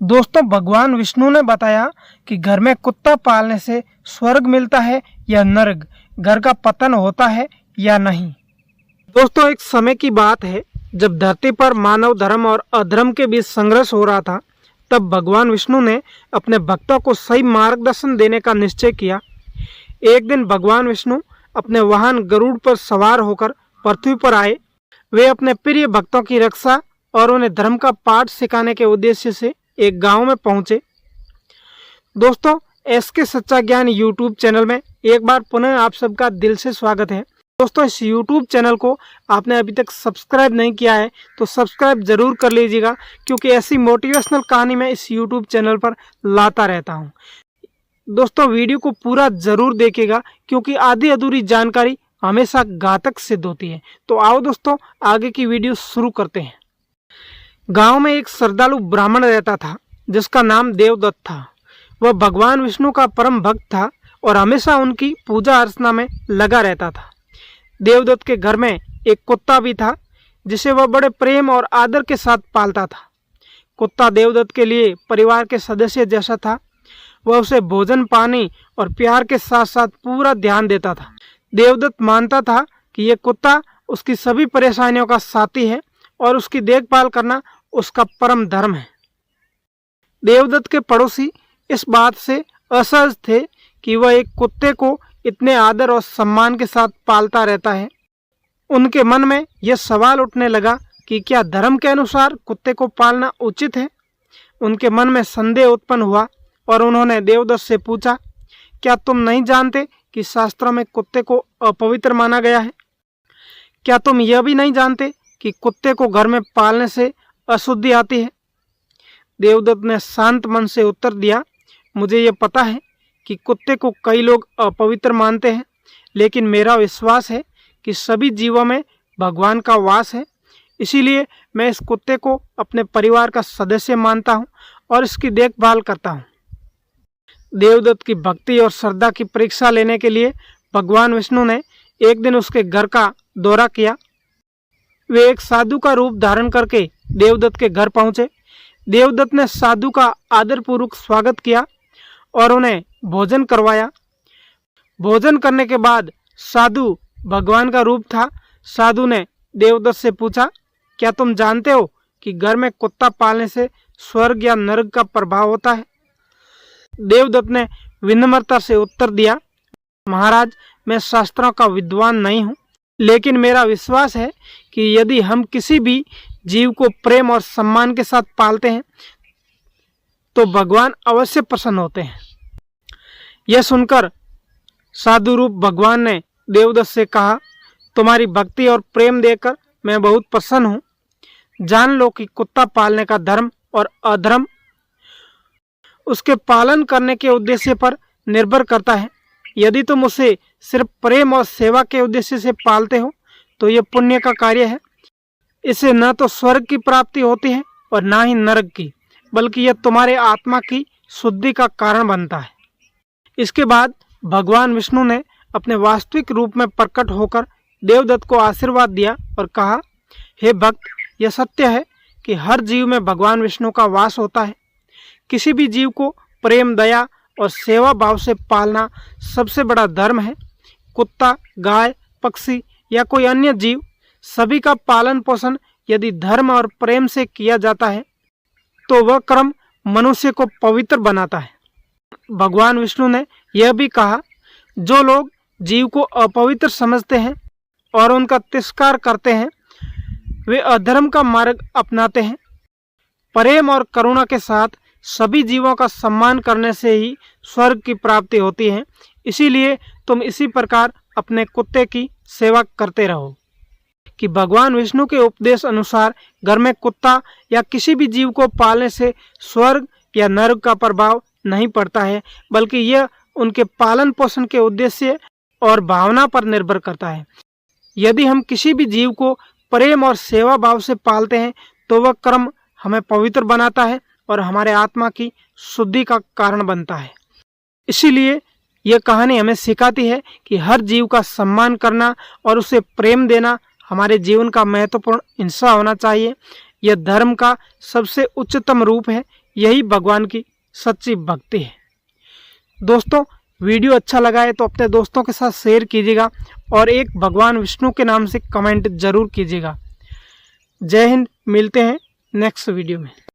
दोस्तों, भगवान विष्णु ने बताया कि घर में कुत्ता पालने से स्वर्ग मिलता है या नरक, घर का पतन होता है या नहीं। दोस्तों, एक समय की बात है जब धरती पर मानव धर्म और अधर्म के बीच संघर्ष हो रहा था। तब भगवान विष्णु ने अपने भक्तों को सही मार्गदर्शन देने का निश्चय किया। एक दिन भगवान विष्णु अपने वाहन गरुड़ पर सवार होकर पृथ्वी पर आए। वे अपने प्रिय भक्तों की रक्षा और उन्हें धर्म का पाठ सिखाने के उद्देश्य से एक गांव में पहुंचे। दोस्तों, एसके सच्चा ज्ञान यूट्यूब चैनल में एक बार पुनः आप सबका दिल से स्वागत है। दोस्तों, इस यूट्यूब चैनल को आपने अभी तक सब्सक्राइब नहीं किया है तो सब्सक्राइब जरूर कर लीजिएगा, क्योंकि ऐसी मोटिवेशनल कहानी मैं इस यूट्यूब चैनल पर लाता रहता हूं। दोस्तों, वीडियो को पूरा जरूर देखिएगा, क्योंकि आधी अधूरी जानकारी हमेशा घातक सिद्ध होती है। तो आओ दोस्तों, आगे की वीडियो शुरू करते हैं। गांव में एक श्रद्धालु ब्राह्मण रहता था जिसका नाम देवदत्त था। वह भगवान विष्णु का परम भक्त था और हमेशा उनकी पूजा अर्चना में लगा रहता था। देवदत्त के घर में एक कुत्ता भी था जिसे वह बड़े प्रेम और आदर के साथ पालता था। कुत्ता देवदत्त के लिए परिवार के सदस्य जैसा था। वह उसे भोजन, पानी और प्यार के साथ साथ पूरा ध्यान देता था। देवदत्त मानता था कि यह कुत्ता उसकी सभी परेशानियों का साथी है और उसकी देखभाल करना उसका परम धर्म है। देवदत्त के पड़ोसी इस बात से असहज थे कि वह एक कुत्ते को इतने आदर और सम्मान के साथ पालता रहता है। उनके मन में यह सवाल उठने लगा कि क्या धर्म के अनुसार कुत्ते को पालना उचित है। उनके मन में संदेह उत्पन्न हुआ और उन्होंने देवदत्त से पूछा, क्या तुम नहीं जानते कि शास्त्रों में कुत्ते को अपवित्र माना गया है? क्या तुम यह भी नहीं जानते कि कुत्ते को घर में पालने से अशुद्धि आती है? देवदत्त ने शांत मन से उत्तर दिया, मुझे यह पता है कि कुत्ते को कई लोग अपवित्र मानते हैं, लेकिन मेरा विश्वास है कि सभी जीवों में भगवान का वास है। इसीलिए मैं इस कुत्ते को अपने परिवार का सदस्य मानता हूँ और इसकी देखभाल करता हूँ। देवदत्त की भक्ति और श्रद्धा की परीक्षा लेने के लिए भगवान विष्णु ने एक दिन उसके घर का दौरा किया। वे एक साधु का रूप धारण करके देवदत्त के घर पहुंचे। देवदत्त ने साधु का आदरपूर्वक स्वागत किया और उन्हें भोजन करवाया। भोजन करने के बाद साधु भगवान का रूप था। साधु ने देवदत्त से पूछा, क्या तुम जानते हो कि घर में कुत्ता पालने से स्वर्ग या नरक का प्रभाव होता है? देवदत्त ने विनम्रता से उत्तर दिया, महाराज, मैं शास्त्रों का विद्वान नहीं हूँ, लेकिन मेरा विश्वास है कि यदि हम किसी भी जीव को प्रेम और सम्मान के साथ पालते हैं तो भगवान अवश्य प्रसन्न होते हैं। यह सुनकर साधु रूप भगवान ने देवदत्त से कहा, तुम्हारी भक्ति और प्रेम देखकर मैं बहुत प्रसन्न हूँ। जान लो कि कुत्ता पालने का धर्म और अधर्म उसके पालन करने के उद्देश्य पर निर्भर करता है। यदि तुम उसे सिर्फ प्रेम और सेवा के उद्देश्य से पालते हो तो यह पुण्य का कार्य है। इससे न तो स्वर्ग की प्राप्ति होती है और न ही नरक की, बल्कि यह तुम्हारे आत्मा की शुद्धि का कारण बनता है। इसके बाद भगवान विष्णु ने अपने वास्तविक रूप में प्रकट होकर देवदत्त को आशीर्वाद दिया और कहा, हे भक्त, यह सत्य है कि हर जीव में भगवान विष्णु का वास होता है। किसी भी जीव को प्रेम, दया और सेवा भाव से पालना सबसे बड़ा धर्म है। कुत्ता, गाय, पक्षी या कोई अन्य जीव, सभी का पालन पोषण यदि धर्म और प्रेम से किया जाता है तो वह कर्म मनुष्य को पवित्र बनाता है। भगवान विष्णु ने यह भी कहा, जो लोग जीव को अपवित्र समझते हैं और उनका तिरस्कार करते हैं वे अधर्म का मार्ग अपनाते हैं। प्रेम और करुणा के साथ सभी जीवों का सम्मान करने से ही स्वर्ग की प्राप्ति होती है। इसीलिए तुम इसी प्रकार अपने कुत्ते की सेवा करते रहो। कि भगवान विष्णु के उपदेश अनुसार घर में कुत्ता या किसी भी जीव को पालने से स्वर्ग या नरक का प्रभाव नहीं पड़ता है, बल्कि यह उनके पालन पोषण के उद्देश्य और भावना पर निर्भर करता है। यदि हम किसी भी जीव को प्रेम और सेवा भाव से पालते हैं तो वह कर्म हमें पवित्र बनाता है और हमारे आत्मा की शुद्धि का कारण बनता है। इसीलिए यह कहानी हमें सिखाती है कि हर जीव का सम्मान करना और उसे प्रेम देना हमारे जीवन का महत्वपूर्ण हिस्सा होना चाहिए। यह धर्म का सबसे उच्चतम रूप है, यही भगवान की सच्ची भक्ति है। दोस्तों, वीडियो अच्छा लगा है तो अपने दोस्तों के साथ शेयर कीजिएगा और एक भगवान विष्णु के नाम से कमेंट जरूर कीजिएगा। जय हिंद, मिलते हैं नेक्स्ट वीडियो में।